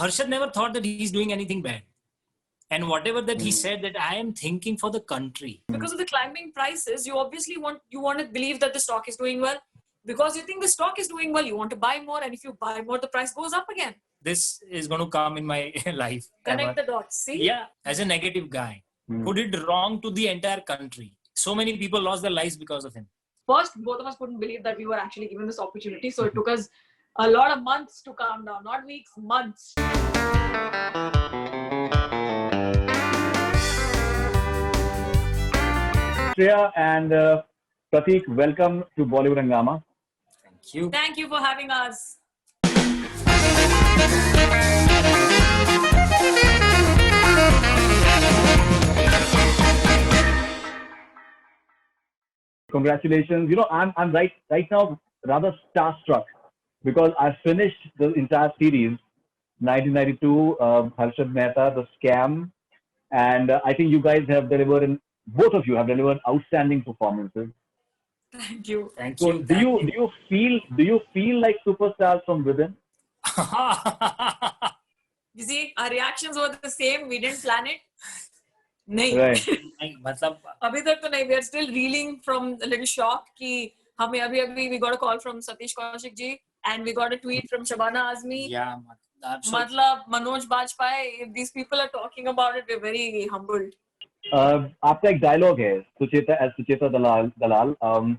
Harshad never thought that he's doing anything bad. And whatever that he said, that I am thinking for the country. Because of the climbing prices, you obviously want to believe that the stock is doing well. Because you think the stock is doing well, you want to buy more. And if you buy more, the price goes up again. This is going to come in my life. Connect the dots, see? Yeah, as a negative guy who did wrong to the entire country. So many people lost their lives because of him. First, both of us couldn't believe that we were actually given this opportunity. So it took us a lot of months to calm down. Not weeks, months. Shreya and Prateek, welcome to Bollywood Hungama. Thank you. Thank you for having us. Congratulations. You know, I'm right now rather starstruck because I finished the entire series, 1992, Harshad Mehta, The Scam, and I think you guys have delivered, both of you have delivered outstanding performances. Thank you. Thank So you. do you feel like superstars from within? You see, our reactions were the same. We didn't plan it. नहीं. Right. मतलब अभी तक तो नहीं. We are still reeling from a little shock कि हमें अभी we got a call from Satish Kaushik ji and we got a tweet from Shabana Azmi. Yeah, मतलब Manoj Bajpayee. If these people are talking about it, we're very humbled. आपका एक dialogue है सुचेता दलाल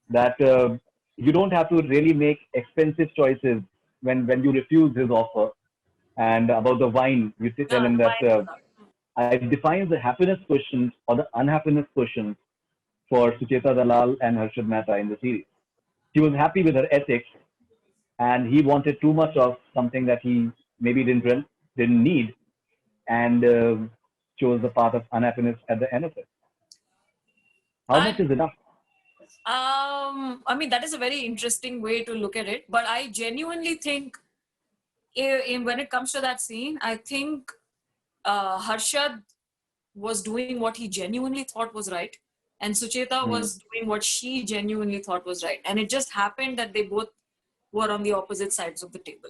that you don't have to really make expensive choices when you refuse his offer, and about the wine you tell him that it defines the happiness questions or the unhappiness questions for Sucheta Dalal and Harshad Mehta in the series. She was happy with her ethics and he wanted too much of something that he maybe didn't need, and chose the path of unhappiness at the end of it. How much is enough? I mean, that is a very interesting way to look at it, but I genuinely think when it comes to that scene, I think Harshad was doing what he genuinely thought was right, and Sucheta was doing what she genuinely thought was right, and it just happened that they both were on the opposite sides of the table.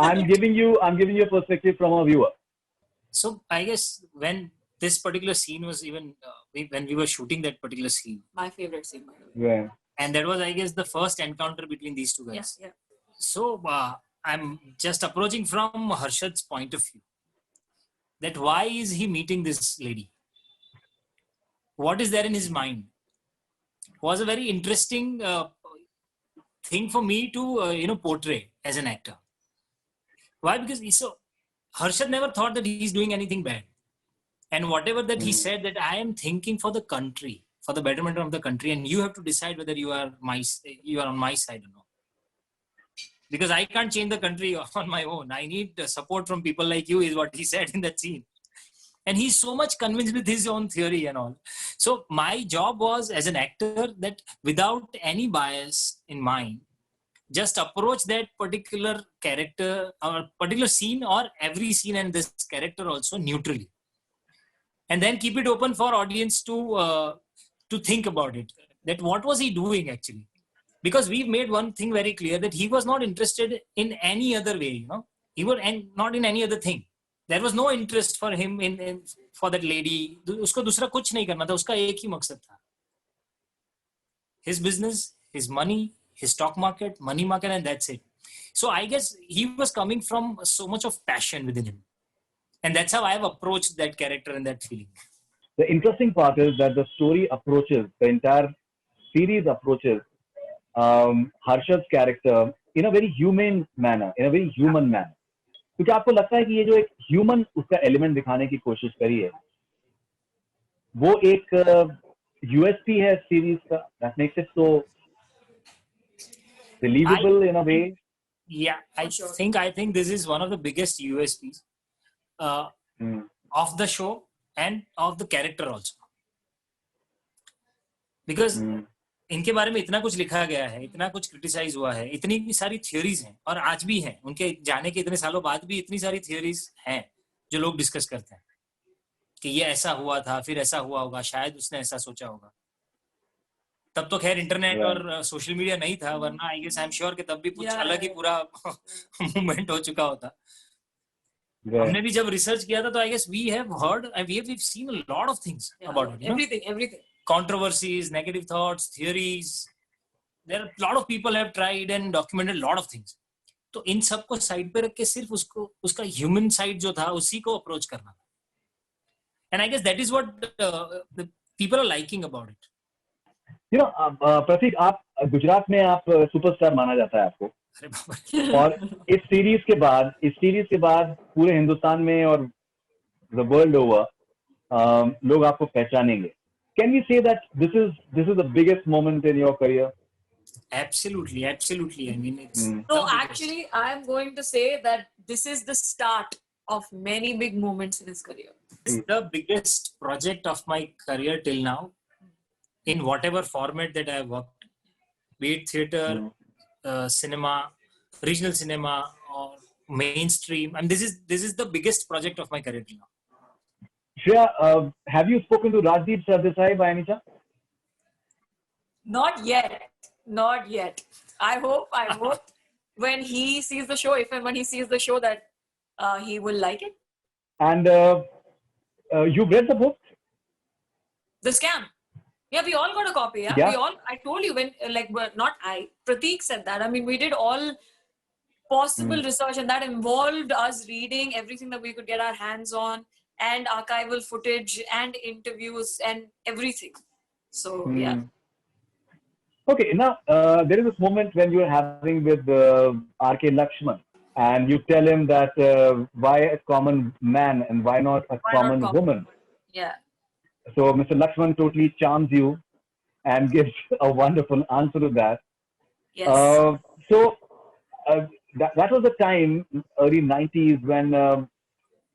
I'm giving you a perspective from a viewer. So I guess when this particular scene was even when we were shooting that particular scene, My favorite scene, by the way. Yeah. and that was, I guess, the first encounter between these two guys. Yeah. So I'm just approaching from Harshad's point of view. That why is he meeting this lady? What is there in his mind? Was a very interesting thing for me to portray as an actor. Why? Because Harshad never thought that he's doing anything bad, and whatever that he said, that I am thinking for the country, for the betterment of the country, and you have to decide whether you are on my side or not. Because I can't change the country on my own. I need support from people like you, is what he said in that scene. And he's so much convinced with his own theory and all. So my job was, as an actor, that without any bias in mind, just approach that particular character or particular scene or every scene and this character also neutrally. And then keep it open for audience to think about it. That what was he doing actually? Because we've made one thing very clear, that he was not interested in any other way, he was not in any other thing. There was no interest for him in for that lady. उसको दूसरा कुछ नहीं करना था, उसका एक ही मकसद था. His business, his money, his stock market, money market, and that's it. So I guess he was coming from so much of passion within him. And that's how I've approached that character and that feeling. The interesting part is that the story approaches, the entire series approaches Harshad's character in a very humane manner, in a very human manner. क्योंकि आपको लगता है कि ये जो एक human उसका element दिखाने की कोशिश करी है, वो एक यूएसपी है सीरीज का, that makes it so believable in a way. Yeah, I think this is one of the biggest USPs of the show and of the character also. Because इनके बारे में इतना कुछ लिखा गया है, इतना कुछ क्रिटिसाइज हुआ है, इतनी सारी थ्योरीज हैं और आज भी हैं, उनके जाने के इतने सालों बाद भी इतनी सारी थ्योरीज हैं जो लोग डिस्कस करते हैं कि ये ऐसा हुआ था, फिर ऐसा हुआ होगा, शायद उसने ऐसा सोचा होगा. तब तो खैर इंटरनेट और सोशल मीडिया नहीं था, वरना I guess I am sure कि तब भी कुछ अलग ही पूरा मूवमेंट हो चुका होता. हमने भी जब रिसर्च किया था तो I guess we have heard and we've seen a lot of things about it. Everything. Controversies, negative thoughts, theories. There are a lot of people have tried and documented a lot of things. तो इन सबको side पे रख के सिर्फ उसका human side जो था उसी को अप्रोच करना. And I guess that is what the people are liking about it. You know, प्रतीक, आप गुजरात में आप सुपरस्टार माना जाता है आपको. अरे बाबा. और इस सीरीज के बाद पूरे हिंदुस्तान में और the world over लोग आपको पहचानेंगे. Can we say that this is the biggest moment in your career? Absolutely. I mean, it's No, actually, I am going to say that this is the start of many big moments in his career. it's the biggest project of my career till now, in whatever format that I have worked, be it theater, cinema, regional cinema, or mainstream. And this is the biggest project of my career till now. Shreya, have you spoken to Rajdeep Sardesai by any chance? Not yet. I hope when he sees the show, when he sees the show, that he will like it. And you've read the book? The Scam. Yeah, we all got a copy. Yeah. I told you when, not I, Prateek said that. I mean, we did all possible research, and that involved us reading everything that we could get our hands on, and archival footage and interviews and everything. So, yeah. Okay, now there is this moment when you're having with R.K. Lakshman, and you tell him that why a common man and why not a common woman? Yeah. So Mr. Lakshman totally charms you and gives a wonderful answer to that. Yes. That was the time, early 90s, when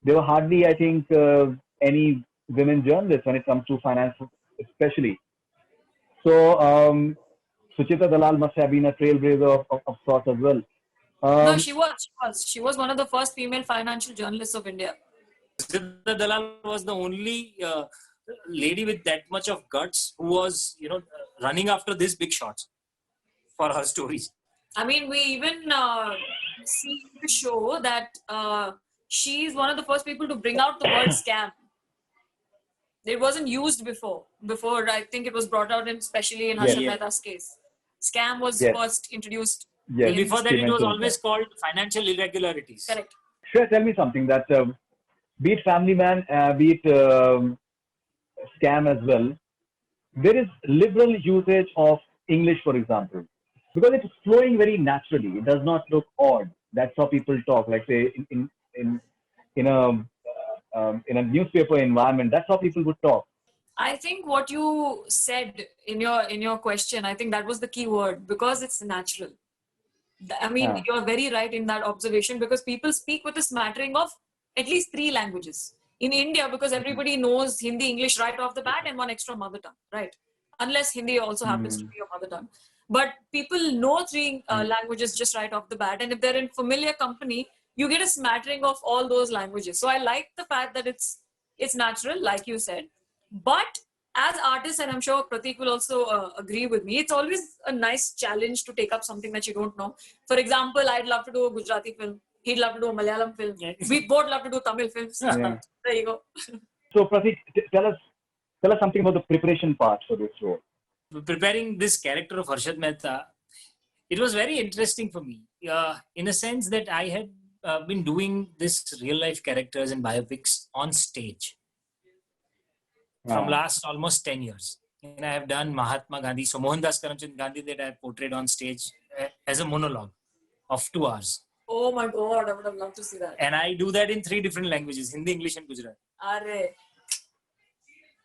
there were hardly, I think, any women journalists when it comes to finance, especially. So Sucheta Dalal must have been a trailblazer of sorts as well. No, she was. She was one of the first female financial journalists of India. Sucheta Dalal was the only lady with that much of guts who was, running after these big shots for her stories. I mean, we even see in the show that she's one of the first people to bring out the word scam. It wasn't used before. Before, I think it was brought out especially in Harshad Mehta's case. Scam was first introduced. Yes. Before that, it was always called financial irregularities. Correct. Sure, tell me something that, be it Family Man, be it Scam as well, there is liberal usage of English, for example, because it's flowing very naturally. It does not look odd. That's how people talk. Like say in a newspaper environment, that's how people would talk. I think what you said in your question, I think that was the key word, because it's natural. I mean, you're very right in that observation, because people speak with a smattering of at least 3 languages. In India, because everybody knows Hindi, English right off the bat, and one extra mother tongue, right? Unless Hindi also happens to be your mother tongue. But people know 3 languages just right off the bat. And if they're in familiar company, you get a smattering of all those languages. So I like the fact that it's natural, like you said. But as artists, and I'm sure Prateek will also agree with me, it's always a nice challenge to take up something that you don't know. For example, I'd love to do a Gujarati film. He'd love to do a Malayalam film. Yeah. We both love to do Tamil films. Yeah. There you go. So Prateek, tell us something about the preparation part for this role. Preparing this character of Harshad Mehta, it was very interesting for me, in a sense that I had been doing this real life characters and biopics on stage from last almost 10 years. And I have done Mahatma Gandhi, so Mohandas Karamchand Gandhi, that I have portrayed on stage as a monologue of 2 hours. Oh my God, I would have loved to see that. And I do that in 3 different languages, Hindi, English and Gujarati. Arre.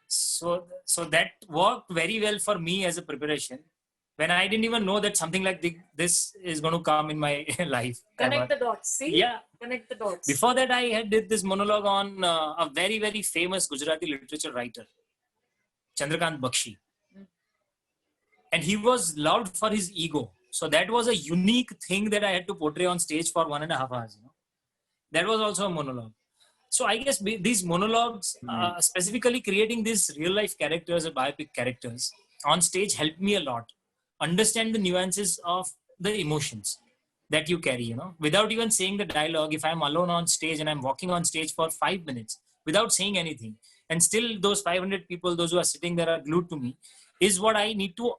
So that worked very well for me as a preparation, when I didn't even know that something like this is going to come in my life. Connect the dots, see? Yeah. Connect the dots. Before that, I did this monologue on a very, very famous Gujarati literature writer, Chandrakant Bakshi. And he was loved for his ego. So that was a unique thing that I had to portray on stage for 1.5 hours. That was also a monologue. So I guess these monologues, specifically creating these real life characters or biopic characters on stage, helped me a lot understand the nuances of the emotions. that you carry, without even saying the dialogue. If I'm alone on stage and I'm walking on stage for 5 minutes without saying anything, and still those 500 people, those who are sitting there are glued to me, is what I need to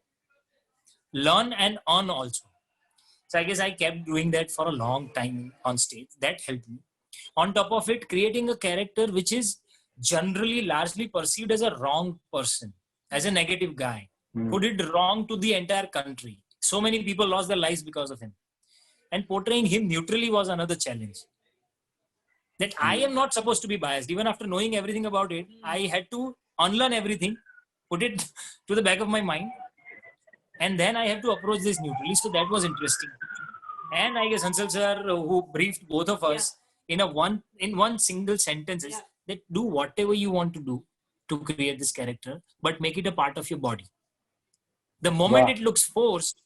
learn and earn also. So I guess I kept doing that for a long time on stage. That helped me. On top of it, creating a character which is generally largely perceived as a wrong person, as a negative guy, who did wrong to the entire country. So many people lost their lives because of him. And portraying him neutrally was another challenge. That I am not supposed to be biased. Even after knowing everything about it, I had to unlearn everything, put it to the back of my mind, and then I have to approach this neutrally. So that was interesting. And I guess Hansal sir, who briefed both of us in one single sentence, is that do whatever you want to do to create this character, but make it a part of your body. The moment it looks forced,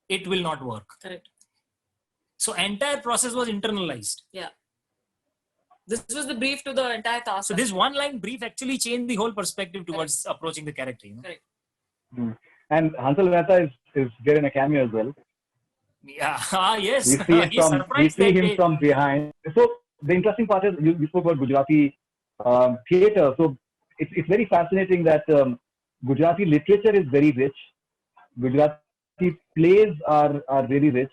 it will not work. Correct. So entire process was internalized. Yeah. This was the brief to the entire cast. So this one line brief actually changed the whole perspective towards approaching the character. Correct. And Hansal Mehta is there in a cameo as well. Yeah. Yes. We see him from behind. So the interesting part is you spoke about Gujarati theatre. So it's very fascinating that Gujarati literature is very rich. Gujarati plays are really rich.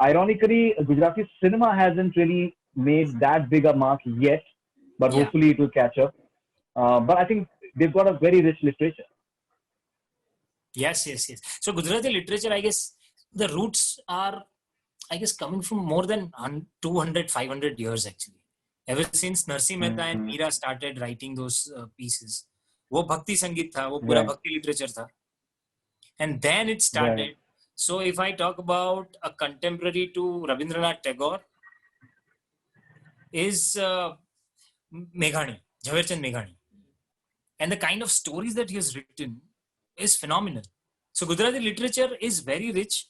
Ironically, Gujarati cinema hasn't really made that big a mark yet, but hopefully it will catch up. But I think they've got a very rich literature. Yes. So Gujarati literature, I guess the roots are, I guess, coming from more than 200, 500 years actually. Ever since Narsi Mehta and Meera started writing those pieces. वो भक्ति संगीत था, वो पूरा भक्ति literature था. And then it started. So if I talk about a contemporary to Rabindranath Tagore, is Meghani, Jhaverchand Meghani. And the kind of stories that he has written is phenomenal. So Gujarati literature is very rich.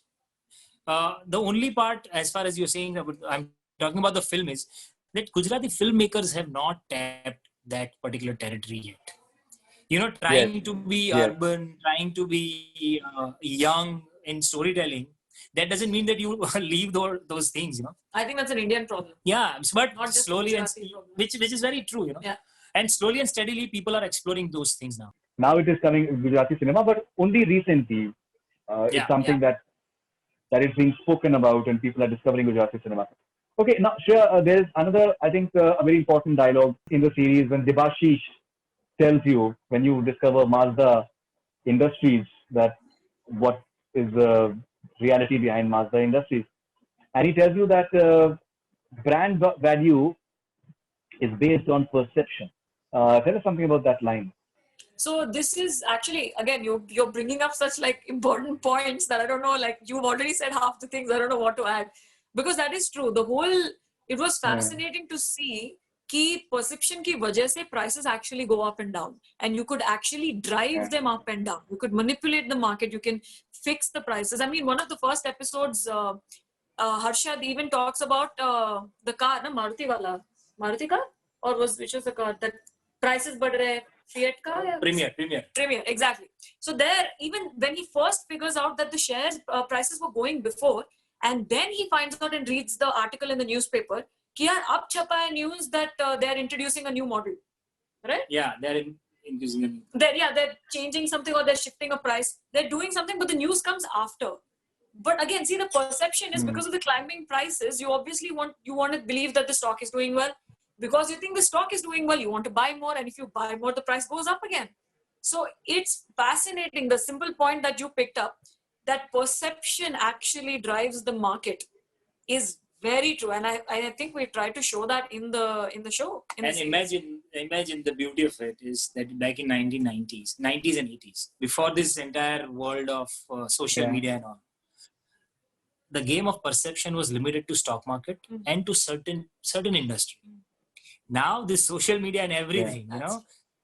The only part, as far as you're saying, I'm talking about the film, is that Gujarati filmmakers have not tapped that particular territory yet. Trying to be urban, trying to be young in storytelling, that doesn't mean that you leave those things, I think that's an Indian problem. Yeah, but Not just slowly, which is very true, Yeah. And slowly and steadily, people are exploring those things now. Now it is coming in Gujarati cinema, but only recently it's something that is being spoken about and people are discovering Gujarati cinema. Okay, now Shreya, there is another, I think, a very important dialogue in the series when Debashish tells you, when you discover Mazda Industries, that what is the reality behind Mazda Industries. And he tells you that brand value is based on perception. Tell us something about that line. So this is actually, again, you're bringing up such important points that I don't know, you've already said half the things, I don't know what to add. Because that is true. It was fascinating to see कि perception की वजह से prices actually go up and down. And you could actually drive them up and down. You could manipulate the market. You can fix the prices. I mean, one of the first episodes, Harshad even talks about the car, Maruti wala. Maruti car? Or which was the car? That prices बढ़ रहे, Fiat car? Premier, exactly. So there, even when he first figures out that the shares prices were going before, and then he finds out and reads the article in the newspaper, कि यार अब छपा है news that they are introducing a new model, right? Yeah, they're introducing a new. They're changing something or they're shifting a price. They're doing something, but the news comes after. But again, see, the perception is because of the climbing prices. You obviously want to believe that the stock is doing well. Because you think the stock is doing well, you want to buy more, and if you buy more, the price goes up again. So it's fascinating. The simple point that you picked up, that perception actually drives the market, is very true. And I think we tried to show that in the show. And imagine the beauty of it is that back in 90s and 80s, before this entire world of social media and all, the game of perception was limited to stock market and to certain industry. Now this social media and everything,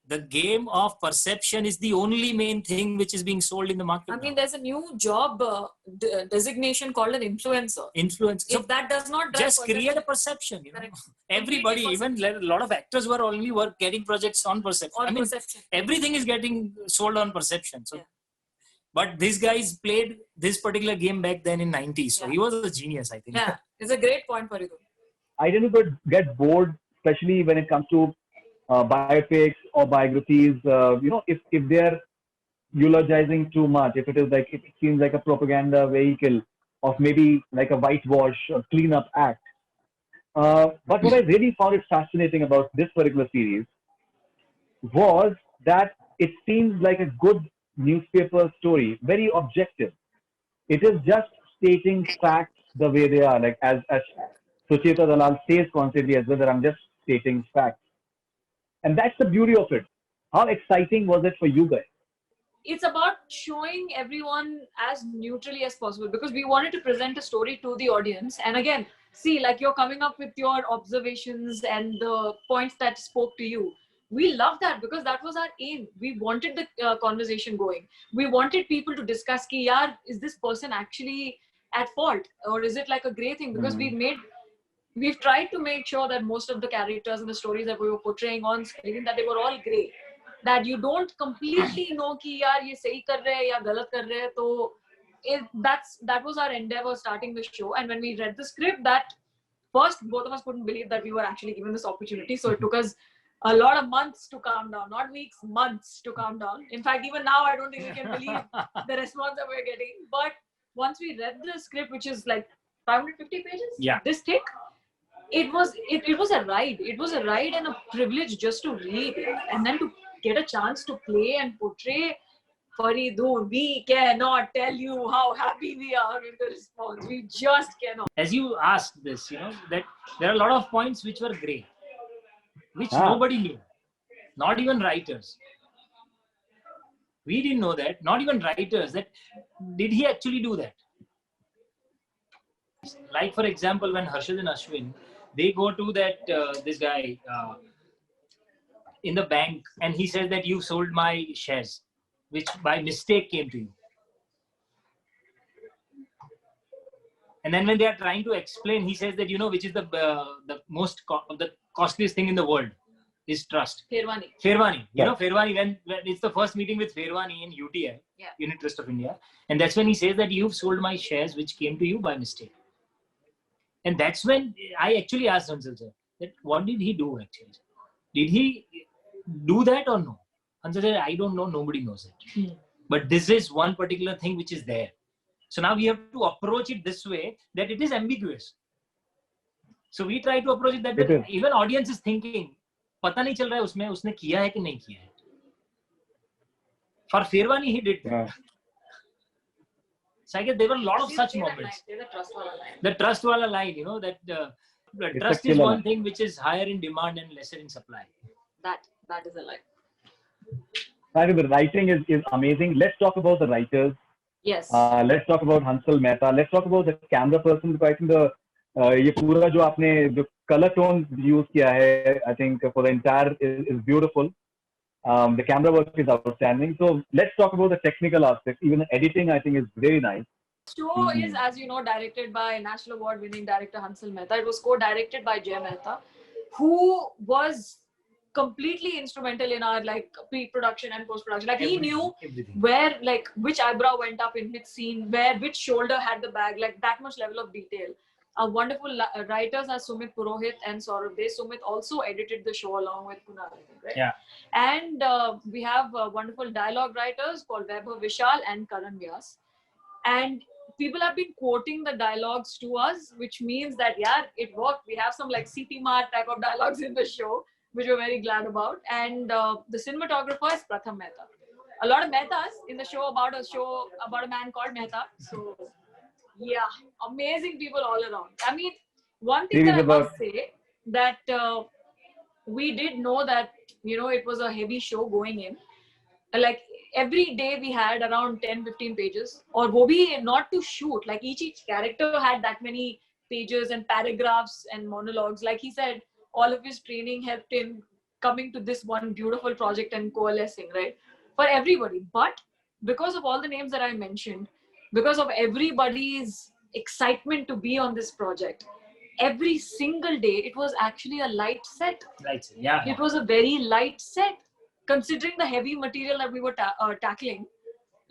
the game of perception is the only main thing which is being sold in the market. I mean, there's a new job designation called an influencer. If that does not drive just create a perception. Everybody, even a lot of actors were only getting projects on perception. Everything is getting sold on perception. So But these guys played this particular game back then in 90s. So he was a genius, I think. Yeah, it's a great point, Faridun. I didn't get bored, especially when it comes to biopics or biographies. If they're eulogizing too much, if it is like it seems like a propaganda vehicle of maybe like a whitewash or cleanup act. But what I really found it fascinating about this particular series was that it seems like a good newspaper story, very objective. It is just stating facts the way they are, like as Sucheta Dalal says constantly as well, that I'm just stating facts. And that's the beauty of it. How exciting was it for you guys? It's about showing everyone as neutrally as possible, because we wanted to present a story to the audience. And again, see, like, you're coming up with your observations and the points that spoke to you. We love that, because that was our aim. We wanted the conversation going. We wanted people to discuss ki, yaar, is this person actually at fault, or is it like a gray thing? Because we've tried to make sure that most of the characters and the stories that we were portraying on screen, that they were all gray. That you don't completely know कि यार ये सही कर रहे हैं या गलत कर रहे हैं. तो that was our endeavor starting the show. And when we read the script, that first both of us couldn't believe that we were actually given this opportunity. So it took us a lot of months to calm down, not weeks, months to calm down. In fact, even now I don't think we can believe the response that we're getting. But once we read the script, which is like 550 pages, this thick, it was a ride. It was a ride and a privilege just to read it, and then to get a chance to play and portray Faridun. We cannot tell you how happy we are with the response. We just cannot. As you asked this, that there are a lot of points which were grey, which nobody knew, not even writers. We didn't know that, not even writers, that did he actually do that? Like, for example, when Harshad and Ashwin, they go to that this guy in the bank, and he says that you sold my shares, which by mistake came to you. And then when they are trying to explain, he says that, which is the costliest thing in the world is trust. Pherwani. Pherwani, when it's the first meeting with Pherwani in UTI, Unit Trust of India. And that's when he says that you've sold my shares, which came to you by mistake. And that's when I actually asked Hansal sir, that what did he do actually? Did he do that or no? Hansal said, I don't know, nobody knows it. But this is one particular thing which is there. So now we have to approach it this way, that it is ambiguous. So we try to approach it that way. Even audience is thinking, पता नहीं चल रहा है उसमें उसने किया है कि नहीं किया है. For Pherwani, he did that. So I guess there were a lot of such moments. The trust wala line, that the trust is one thing which is higher in demand and lesser in supply. That is a line. The writing is amazing. Let's talk about the writers. Yes. Let's talk about Hansal Mehta. Let's talk about the camera person. I think ये पूरा जो आपने जो color tone use किया है, I think for the entire is beautiful. The camera work is outstanding. So let's talk about the technical aspects. Even the editing, I think, is very nice. The show is, as you know, directed by National Award-winning director Hansal Mehta. It was co-directed by Jay Mehta, who was completely instrumental in our pre-production and post-production. He knew where, which eyebrow went up in which scene, which shoulder had the bag, that much level of detail. Our wonderful writers are Sumit Purohit and Saurabh Dey. Sumit also edited the show along with Kunal, right? Yeah. And we have wonderful dialogue writers called Vaibhav Vishal and Karan Vyas. And people have been quoting the dialogues to us, which means that, it worked. We have some CP Mar type of dialogues in the show, which we're very glad about. And the cinematographer is Pratham Mehta. A lot of Mehtas in the show about a man called Mehta. So, yeah, amazing people all around. I mean, one thing that I must say, that we did know that, it was a heavy show going in. Every day we had around 10-15 pages, or wo bhi not to shoot. Each character had that many pages and paragraphs and monologues. Like he said, all of his training helped him coming to this one beautiful project and coalescing, right? For everybody. But because of all the names that I mentioned, because of everybody's excitement to be on this project, every single day, it was actually a light set. It was a very light set. Considering the heavy material that we were tackling,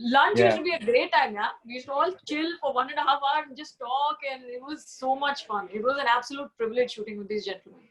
Lunch Yeah. used to be a great time, yeah. We used to all chill for 1.5 hours and just talk, and it was so much fun. It was an absolute privilege shooting with these gentlemen.